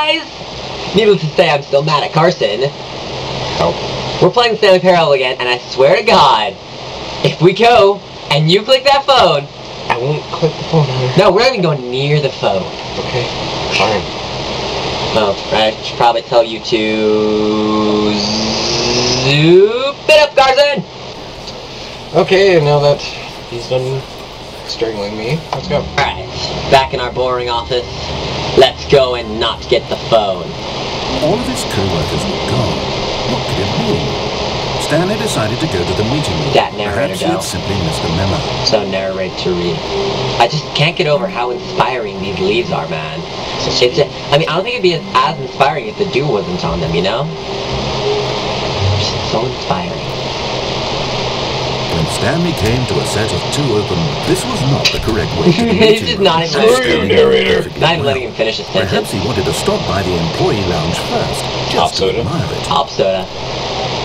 guys! Needless to say, I'm still mad at Carson. Oh. We're playing Stanley Parallel again, and I swear to God, if we go, and you click that phone... I won't click the phone either. No, we're not even going near the phone. Okay, fine. Oh, I should probably tell you to... zoop it up, Carson! Okay, now that he's done strangling me, let's go. Alright, back in our boring office. Let's go and not get the phone. All of his co-workers were gone. What could it mean? Stanley decided to go to the meeting room. That narrator, Perhaps he had simply missed a memo. So narrate to read. I just can't get over how inspiring these leaves are, man. I mean, I don't think it'd be as inspiring if the dew wasn't on them, you know? Just so inspiring. When Stanley came to a set of two open, this was not the correct way to the He's meeting just room. not even letting him finish his sentence. Perhaps he wanted to stop by the employee lounge first, just to admire it. Top soda.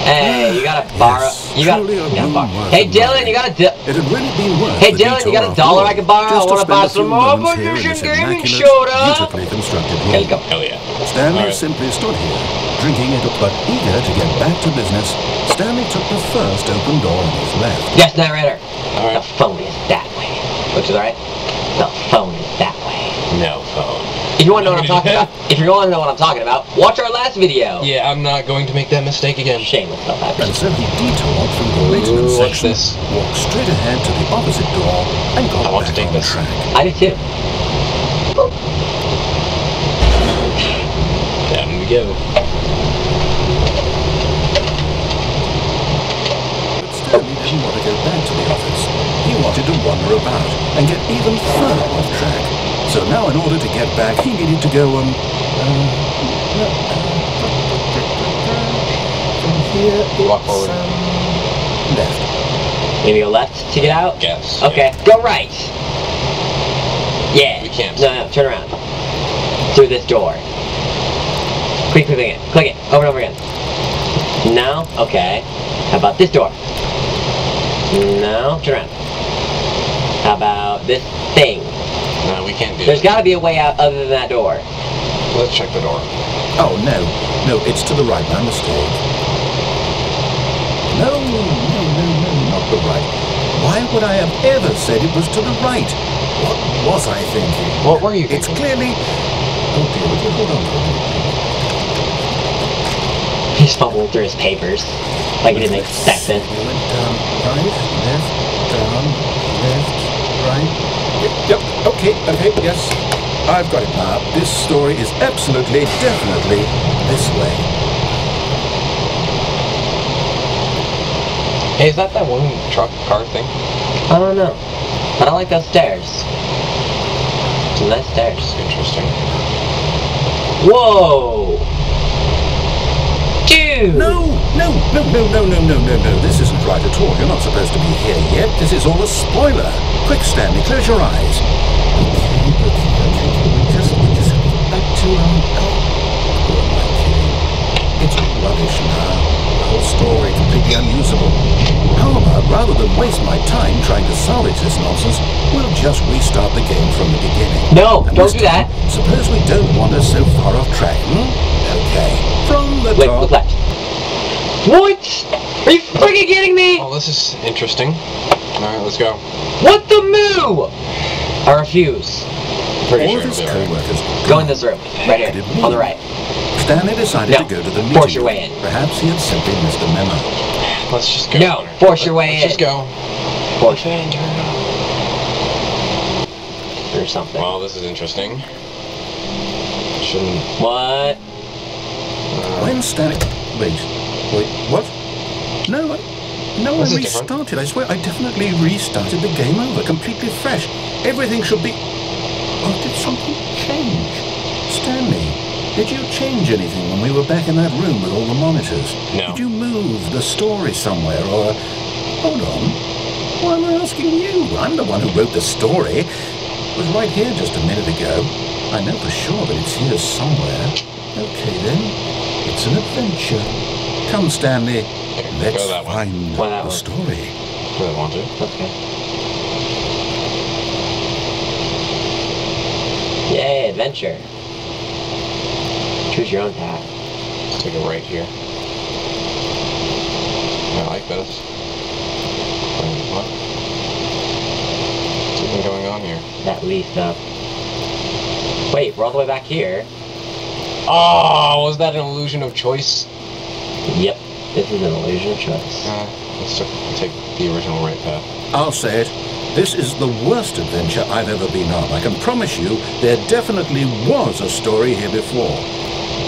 Hey, you gotta borrow. Yes, You gotta borrow. Hey, Dylan, you gotta. It had really been worth Hey, the Dylan, you got detour a dollar I after can borrow? all, I wanna buy just to some spend a more few moments here in Position this Gaming immaculate, soda. beautifully constructed room. There you go. Hell yeah. Stanley simply stood here, drinking it, but eager to get back to business. Stanley took the first open door on his left. Yes, narrator. Alright. The phone is that way. Which is alright. The phone is that way. No phone. If you want to know what I'm talking about, if you want to know what I'm talking about, watch our last video. Yeah, I'm not going to make that mistake again. Shameless And self-advertisement. so he detoured through the maintenance What's section, this? walked straight ahead to the opposite door, and got I want to back take on this. track. I do too. Down we go. But Stanley didn't want to go back to the office. He wanted to wander about and get even further off track. So now in order to get back, he needed to go, from here, Walk forward. Left. Maybe go left to get out? Guess. Okay, Yeah. go right. Yeah. We can't. No, turn around. Through this door. Click it. Click it. Over and over again. No? Okay. How about this door? No? Turn around. How about this thing? No, we can't do There's it. got to be a way out other than that door. Let's check the door. Oh, no. No, it's to the right. My mistake. No, not the right. Why would I have ever said it was to the right? What was I thinking? What were you It's thinking? clearly... Oh, dear, would you hold on for a minute? He's fumbling through his papers. Like he didn't expect it. We went down, right, left, down, left, right. Yep, okay, yes. I've got it now. This story is absolutely, definitely this way. Hey, is that one truck car thing? I don't know. But I like those stairs. Some nice stairs. Interesting. Whoa! Dude! No! This isn't right at all. You're not supposed to be here yet. This is all a spoiler. Quick, Stanley, close your eyes. Okay. We just back to, who am I kidding? It's rubbish now. The whole story completely unusable. How about, rather than waste my time trying to salvage this nonsense, we'll just restart the game from the beginning. No, And don't this do that. time, suppose we don't wander so far off track, Okay. From the Wait, top. look left. What? Are you freaking kidding me? Oh, this is interesting. Alright, let's go. What the moo? I refuse. Pretty All sure of his it'll be alright. co-workers Go in this room. Right here. On the right. Stanley decided No, to go to the meeting. force your way in. Perhaps he had simply missed a memo. Let's just go. No, force your way Let's in. just go. Force your way in. Or something. Well, this is interesting. Shouldn't... What? When Stanley... Wait, what? No, I This is different. restarted. I swear, I definitely restarted the game over, completely fresh. Everything should be... Oh, did something change? Stanley, did you change anything when we were back in that room with all the monitors? No. Did you move the story somewhere, or... Hold on. Why am I asking you? I'm the one who wrote the story. It was right here just a minute ago. I know for sure that it's here somewhere. Okay, then. It's an adventure. Come, Stanley. Let's that way. find Well, that the way. story. Really want to. Okay. Yay, adventure. Choose your own path. Let's take a right here. I like this. What's even going on here? That leaf up. Wait, we're all the way back here. Oh, was that an illusion of choice? Yep, this is an illusion of choice. Let's take the original right path. I'll say it. This is the worst adventure I've ever been on. I can promise you there definitely was a story here before.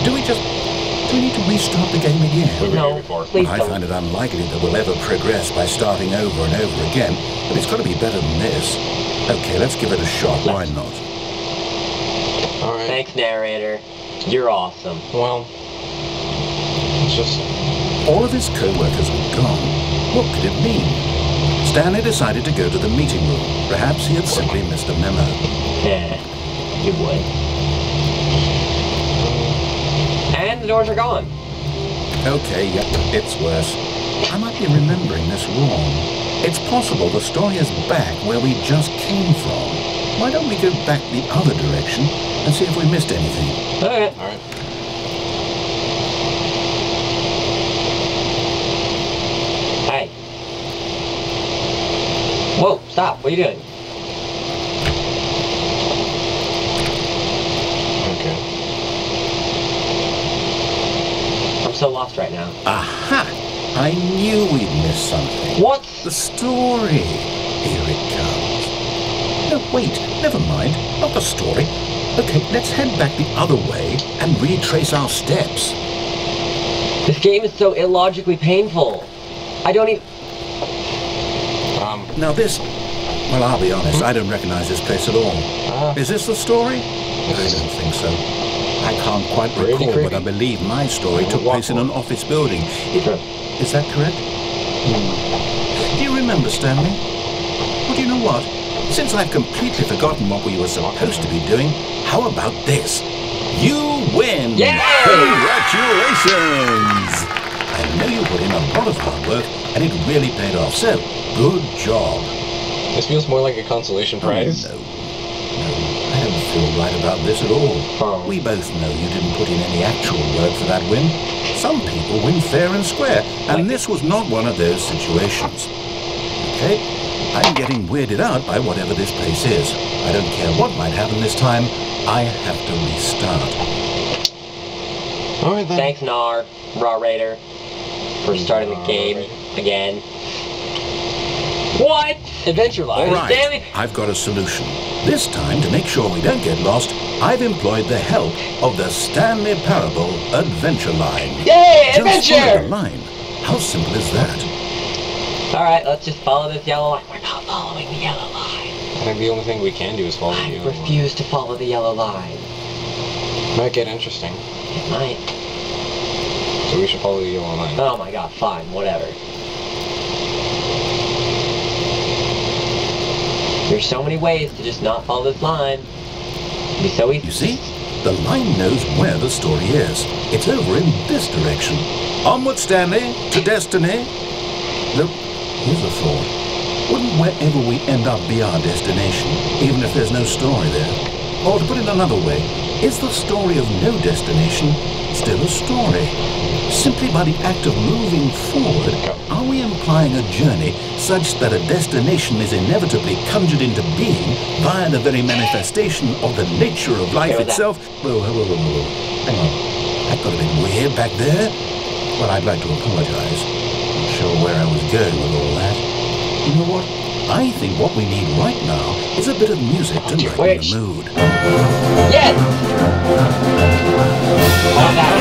Do we need to restart the game We again? were No, here before. please I don't. find it unlikely that we'll ever progress by starting over and over again, but it's got to be better than this. Okay, let's give it a shot. Why not? Alright. Thanks, narrator. You're awesome. Well, it's just... All of his co-workers were gone. What could it mean? Stanley decided to go to the meeting room. Perhaps he had simply missed a memo. Yeah, you would. And the doors are gone. Okay, yep, it's worse. I might be remembering this wrong. It's possible the story is back where we just came from. Why don't we go back the other direction and see if we missed anything? Okay. Alright. Hey. Whoa, stop. What are you doing? Okay. I'm so lost right now. Aha! I knew we'd missed something. What? The story. Here it comes. No, wait, never mind. Not the story. Okay, let's head back the other way and retrace our steps. This game is so illogically painful. I don't even... Now this... Well, I'll be honest, I don't recognize this place at all. Is this the story? I don't think so. I can't quite Pretty recall, but creepy. I believe my story took place in an office building. Is that correct? Do you remember, Stanley? Well, do you know what? Since I've completely forgotten what we were supposed to be doing, how about this? You win! Yay! Congratulations! I know you put in a lot of hard work, and it really paid off, so good job. This feels more like a consolation prize. No, I don't feel right about this at all. Oh. We both know you didn't put in any actual work for that win. Some people win fair and square, and this was not one of those situations. Okay, I'm getting weirded out by whatever this place is. I don't care what might happen this time. I have to restart. Alright then. Thanks, Nar, Raw Raider, for starting the game again. What? Adventure Life. All right, Stanley. I've got a solution. This time, to make sure we don't get lost, I've employed the help of the Stanley Parable Adventure Line. Yay, Just follow adventure! the line. How simple is that? Alright, let's just follow this yellow line. We're not following the yellow line. I think the only thing we can do is follow I you. refuse to follow the yellow line. Might get interesting. It might. So we should follow the yellow line. Oh my god, fine, whatever. There's so many ways to just not follow this line. It'd be so easy. You see? The line knows where the story is. It's over in this direction. Onward, Stanley, to destiny. Look, here's a thought. Wouldn't wherever we end up be our destination, even if there's no story there? Or to put it another way, is the story of no destination still a story? Simply by the act of moving forward, are we implying a journey such that a destination is inevitably conjured into being via the very manifestation of the nature of life Hear that? itself? Whoa. Hang on. That got a bit weird back there. Well, I'd like to apologize. Not sure where I was going with all that. You know what? I think what we need right now is a bit of music to lighten the mood. Yes! Oh, that.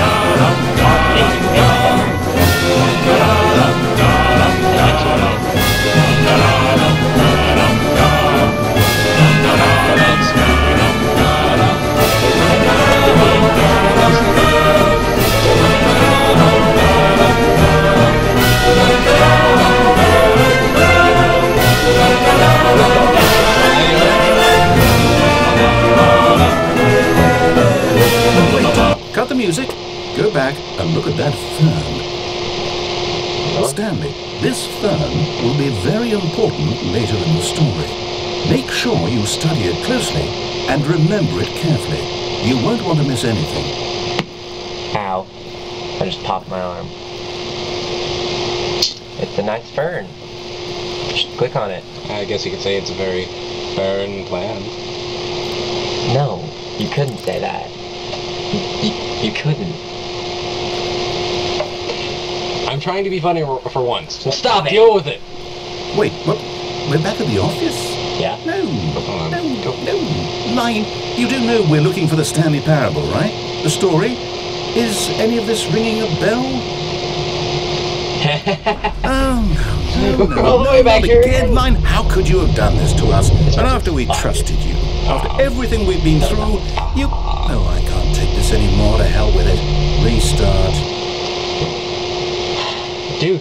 Cut the music, go back and look at that fern. Stanley, this fern will be very important later in the story. Make sure you study it closely and remember it carefully. You won't want to miss anything. Ow. I just popped my arm. It's a nice fern. Just click on it. I guess you could say it's a very barren plant. No, you couldn't say that. You couldn't. I'm trying to be funny for once. So stop it! Deal with it! Wait, what? We're back at the office? Yeah? No. Line, you do know we're looking for the Stanley Parable, right? The story? Is any of this ringing a bell? Oh, no, All the way back here. again, Line, how could you have done this to us? And after we trusted you, after everything we've been through, you... No, I can't take this anymore. To hell with it. Restart. Dude,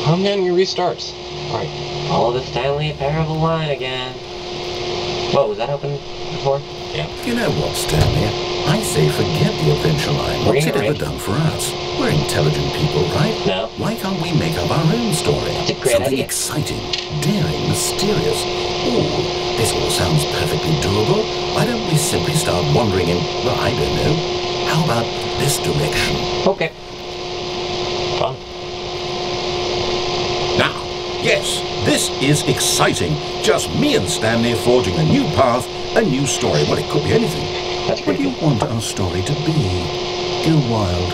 calm down your restarts. Alright. Follow the Stanley Parable line again. Whoa, was that open before? Yeah. You know what, Stanley? I say forget the adventure line. What's it ever done for us? We're intelligent people, right? No. Why can't we make up our own story? It's a great Something idea. exciting, daring, mysterious. Oh, this all sounds perfectly doable. Why don't we simply start wandering in, well, I don't know. How about this direction? Okay. Fun. Now, yes, this is exciting. Just me and Stanley forging a new path, a new story. Well, it could be anything. That's What pretty do you cool. want our story to be? Go wild.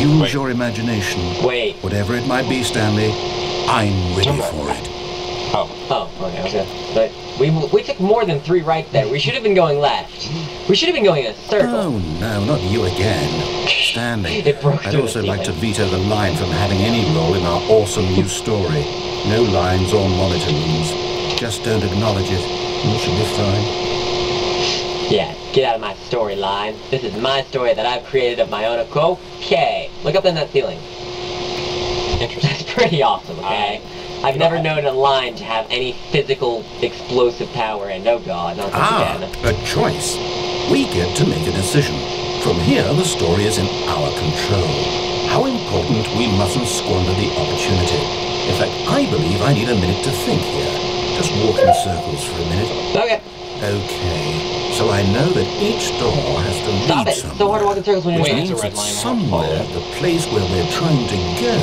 Use Wait. your imagination. Wait. Whatever it might be, Stanley, I'm ready Jump for right. it. Oh, okay. But we took more than 3 rights there. We should have been going left. We should have been going in a circle. Oh, no, not you again. Stanley, It broke I'd through also the like to ceiling. veto the line from having any role in our awesome new story. No lines or monitor rooms. Just don't acknowledge it. You should be fine. Yeah, get out of my storyline. This is my story that I've created of my own accord. Okay, look up in that ceiling. Interesting. That's pretty awesome, okay? I've never known a line to have any physical explosive power, and oh god, not this again. A choice. We get to make a decision. From here, the story is in our control. How important, we mustn't squander the opportunity. In fact, I believe I need a minute to think here. Just walk in circles for a minute. Okay, Okay, so I know that each door has to stop lead it. It's somewhere. so hard to walk in circles when you're Which Wait, means it's a red that line. somewhere, the place where we're trying to go,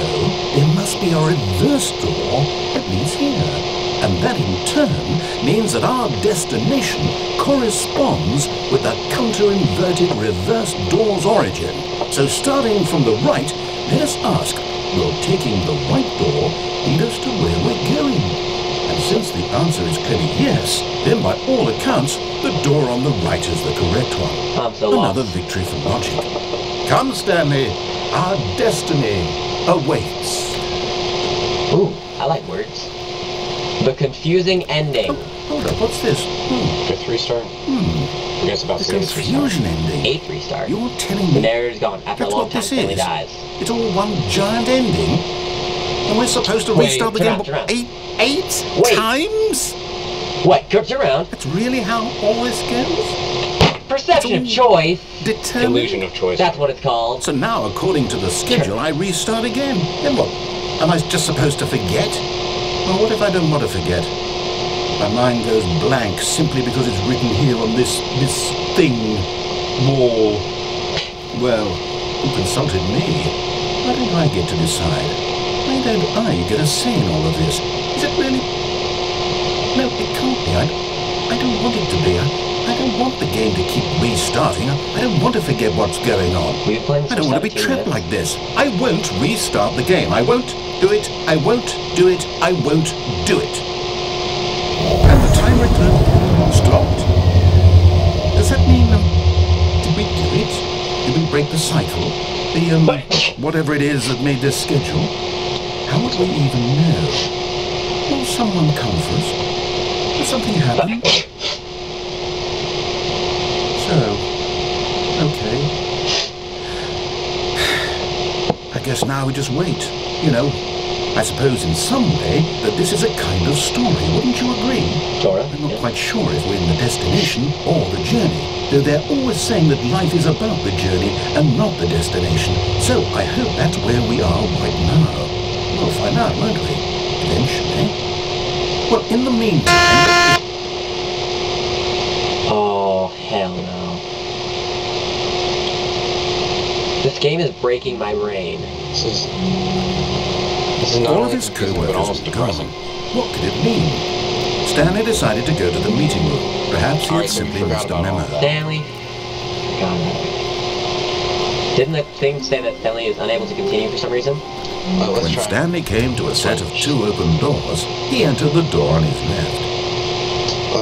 there must be a reverse door that leads here. And that in turn means that our destination corresponds with the counter-inverted reverse door's origin. So starting from the right, let us ask, will taking the right door lead us to where we're going? And since the answer is clearly yes, then by all accounts, the door on the right is the correct one. I'm so Another lost. victory for logic. Come, Stanley, our destiny awaits. Ooh, I like words. The confusing ending. Hold up, what's this? 5th restart. I guess about The 6th restart. confusion ending. 8th restart. You're telling The me narrator's gone. After a that's long what time, this Stanley is? dies. It's all one giant ending? And we're supposed to Wait, restart the turn game around, turn around. eight Wait. times? What? Turn around. That's really how all this goes? Perception of It's choice. Determined? Illusion of choice. That's what it's called. So now, according to the schedule, I restart again. Then what? Am I just supposed to forget? Well, what if I don't want to forget? My mind goes blank simply because it's written here on this thing, wall. Well, who consulted me? Why don't I get to decide? Why don't I get a say in all of this? Is it really? No, it can't be. I don't want it to be. I don't want the game to keep restarting. I don't want to forget what's going on. We've been playing I don't want to be 17 trapped minutes. like this. I won't restart the game. I won't do it. I won't do it. I won't do it. And the timer stopped. Does that mean, did we do it? Did we break the cycle? The, whatever it is that made this schedule? How would we even know? Will someone come for us? Will something happen? So, okay. I guess now we just wait. You know, I suppose in some way that this is a kind of story, wouldn't you agree? Sort of. I'm not quite sure if we're in the destination or the journey, though they're always saying that life is about the journey and not the destination. So I hope that's where we are right now. We'll find out, won't we? Eventually. Well, in the meantime... Oh, hell no. This game is breaking my brain. This is not All of only his confusing, but co-workers almost were gone. depressing. What could it mean? Stanley decided to go to the meeting room. Perhaps he had Alright, simply forgot missed a about all memo. that. Stanley. God. Didn't the thing say that Stanley is unable to continue for some reason? Let's When try. Stanley came to a set of 2 open doors, he entered the door on his left.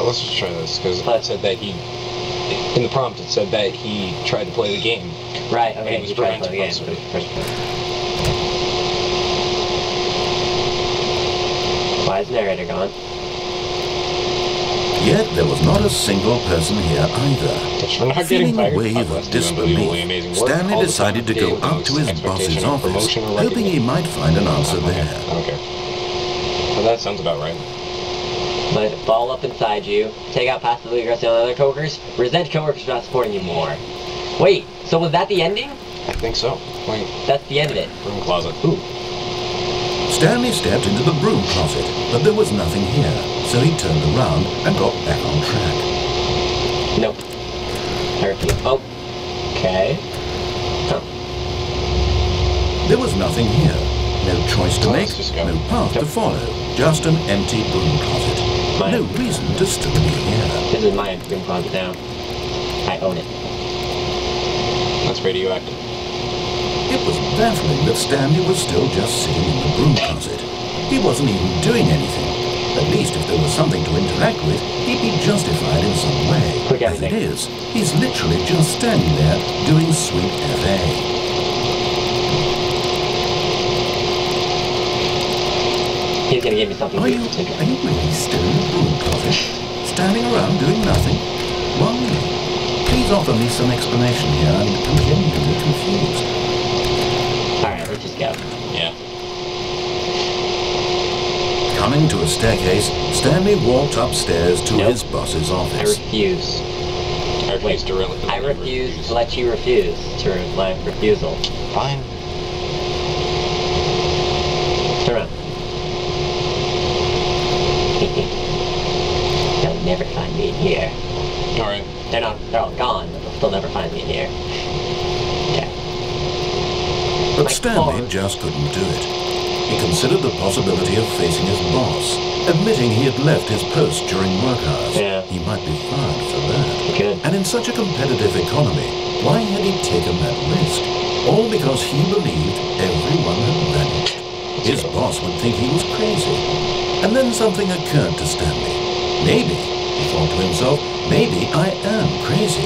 Let's just try this, because it said that he... In the prompt, it said that he tried to play the game. Right, okay, He was you tried to play the game. prevented Why is the narrator gone? Yet there was not a single person here either. For not Feeling getting a fired, wave God of bless you, unbelievably amazing disbelief, work. Stanley All the decided to time, go Dave, up to his expectation boss's of office, promotion or hoping he recognition. might find an answer Okay, there. I don't care. Well, that sounds about right. Let it ball up inside you. Take out passively aggressive on other coworkers. Resent coworkers for not supporting you more. Wait, so was that the ending? I think so. Wait, That's the end of it. room closet. Ooh. Stanley stepped into the broom closet, but there was nothing here, so he turned around and got back on track. Nope. I refuse. Oh. Okay. Huh. There was nothing here. No choice to Oh, make, let's just go. no path to follow, just an empty broom closet. Mine. No reason to still be here. This is my room closet now. I own it. That's radioactive. It was baffling that Stanley was still just sitting in the broom closet. He wasn't even doing anything. At least if there was something to interact with, he'd be justified in some way. Quick As it anything. is, he's literally just standing there doing sweet FA. He's gonna give me something Are to you take it. really still in the broom closet? Standing around doing nothing? Why? Please offer me some explanation here. I'm genuinely confused. Alright, let's just go. Yeah. Coming to a staircase, Stanley walked upstairs to Nope. his boss's I office. refuse. I refuse to really. I refuse to let you refuse to my refusal. Fine. Turn around. They'll never find me in here. Alright. They're all gone, but they'll still never find me in here. Okay. But My Stanley car. just couldn't do it. He considered the possibility of facing his boss, admitting he had left his post during work hours. Yeah. He might be fired for that. Good. And in such a competitive economy, why had he taken that risk? All because he believed everyone had vanished. His boss would think he was crazy. And then something occurred to Stanley. Maybe, he thought to himself, maybe I am crazy.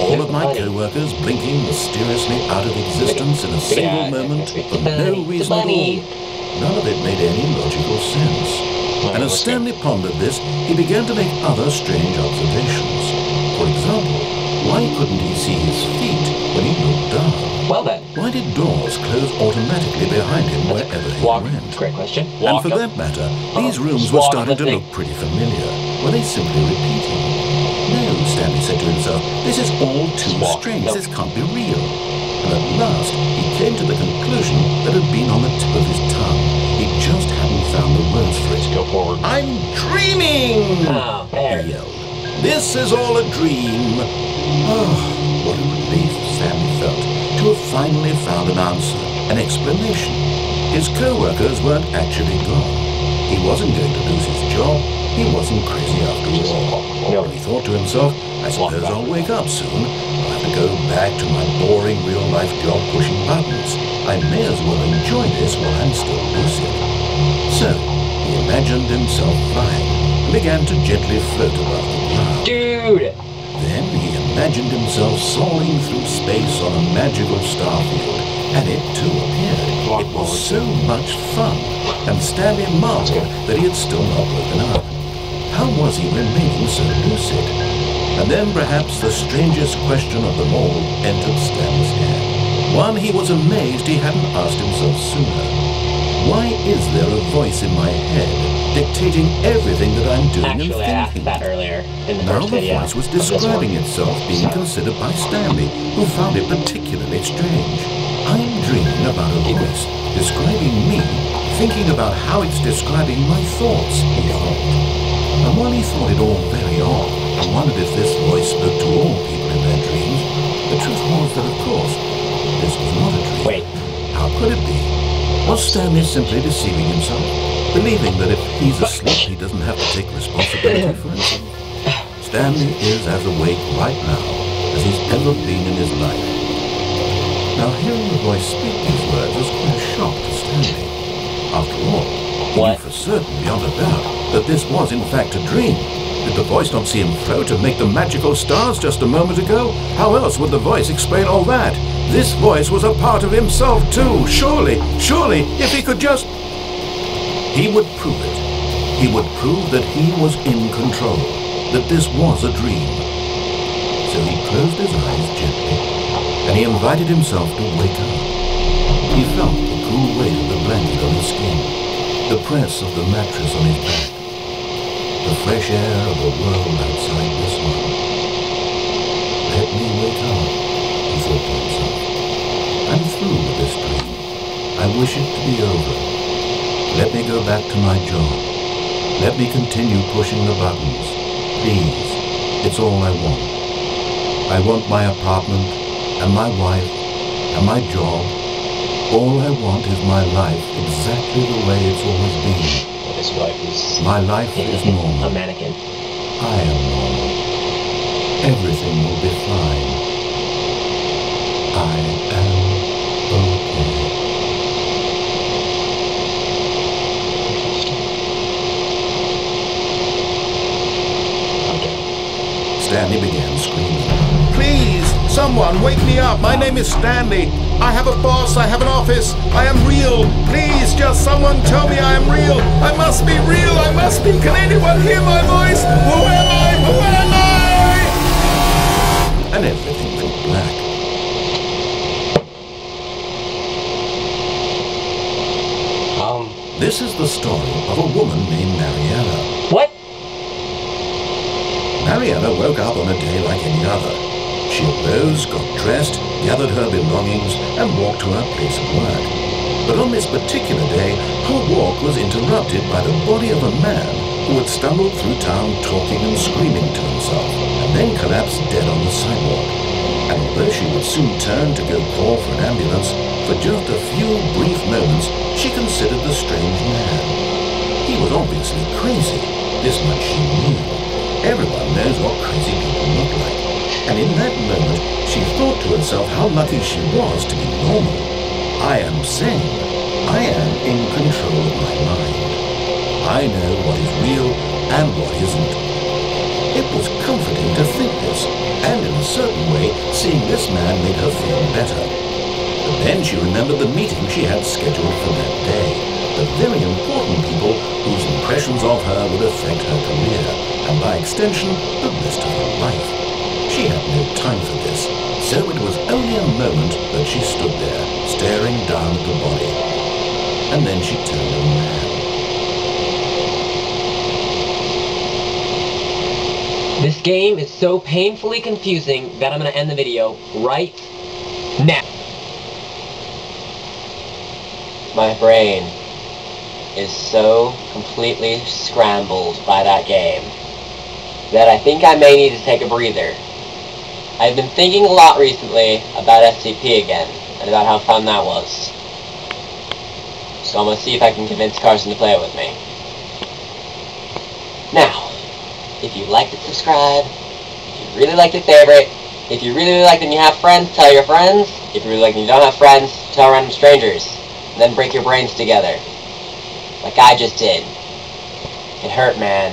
All of my Buddy. co-workers blinking mysteriously out of existence in a single Yeah, moment yeah, for no reason at all. None of it made any logical sense. And as let's Stanley pondered this, he began to make other strange observations. For example, why couldn't he see his feet when he looked down? Well then. Why did doors close automatically behind him wherever he Walk. went? Great question. And Walk for up. that matter, these rooms Just were walk, starting to listening. look pretty familiar. Were they simply repeating? No, Stanley said to himself, this is all too Just walk. strange. Nope. This can't be real. And at last, he came to the conclusion that had been on the tip of his tongue. He just hadn't found the words for it. Go forward. I'm dreaming! Oh, there. He yelled. This is all a dream. Oh, what a relief Stanley felt to have finally found an answer, an explanation. His co-workers weren't actually gone. He wasn't going to lose his job. He wasn't crazy after all. No. He thought to himself, I suppose I'll wake up soon. I'll have to go back to my boring real-life job pushing buttons. I may as well enjoy this while I'm still lucid. So, he imagined himself flying and began to gently float above the ground. Dude! Then he imagined himself soaring through space on a magical starfield, and it too appeared. It was so much fun, and Stanley marveled that he had still not woken up. How was he remaining so lucid? And then perhaps the strangest question of them all entered Stanley's head. One he was amazed he hadn't asked himself sooner. Why is there a voice in my head dictating everything that I'm doing Actually, I and asked thinking? that earlier in the Now first the video. voice was of this one. describing itself being considered by Stanley, who found it particularly strange. I'm dreaming about a voice describing me, thinking about how it's describing my thoughts, he thought. And while he thought it all very odd, and wondered if this voice spoke to all people in their dreams, the truth was that, of course, this was not a Wait. How could it be? Was Stanley simply deceiving himself? Believing that if he's asleep, he doesn't have to take responsibility for himself? Stanley is as awake right now as he's ever been in his life. Now, hearing the voice speak these words was quite a shock to Stanley. After all, he knew for certain, beyond a doubt, that this was in fact a dream. Did the voice not see him float amid the magical stars just a moment ago? How else would the voice explain all that? This voice was a part of himself too. Surely, if he could just... He would prove it. He would prove that he was in control, that this was a dream. So he closed his eyes gently, and he invited himself to wake up. He felt the cool weight of the blanket on his skin, the press of the mattress on his back, the fresh air of the world outside this one. Let me wake up, he thought to himself. I'm through with this dream. I wish it to be over. Let me go back to my job. Let me continue pushing the buttons. Please, it's all I want. I want my apartment, and my wife, and my job. All I want is my life exactly the way it's always been. His wife is... My life is normal. A mannequin. I am normal. Everything will be fine. I am okay. Stanley began screaming. Please, someone, wake me up. My name is Stanley. I have a boss. I have an office. I am real. Please, just someone tell me I am real. I must be real. I must be. Can anyone hear my voice? Who am I? Who am I? And everything went black. This is the story of a woman named Mariana. What? Mariana woke up on a day like any other. She arose, got dressed, gathered her belongings, and walked to her place of work. But on this particular day, her walk was interrupted by the body of a man who had stumbled through town talking and screaming to himself, and then collapsed dead on the sidewalk. And although she would soon turn to go call for an ambulance, for just a few brief moments, she considered the strange man. He was obviously crazy. This much she knew. Everyone knows what crazy people look like. And in that moment, she thought to herself how lucky she was to be normal. I am sane. I am in control of my mind. I know what is real and what isn't. It was comforting to think this, and in a certain way, seeing this man made her feel better. But then she remembered the meeting she had scheduled for that day, the very important people whose impressions of her would affect her career, and by extension, the rest of her life. She had no time for this, so it was only a moment that she stood there, staring down at the body. And then she turned and ran. This game is so painfully confusing that I'm going to end the video right now. My brain is so completely scrambled by that game that I think I may need to take a breather. I've been thinking a lot recently about SCP again, and about how fun that was. So I'm going to see if I can convince Carson to play it with me. Now, if you liked it, subscribe. If you really liked it, favorite. If you really liked it and you have friends, tell your friends. If you really like it and you don't have friends, tell random strangers. And then break your brains together. Like I just did. It hurt, man.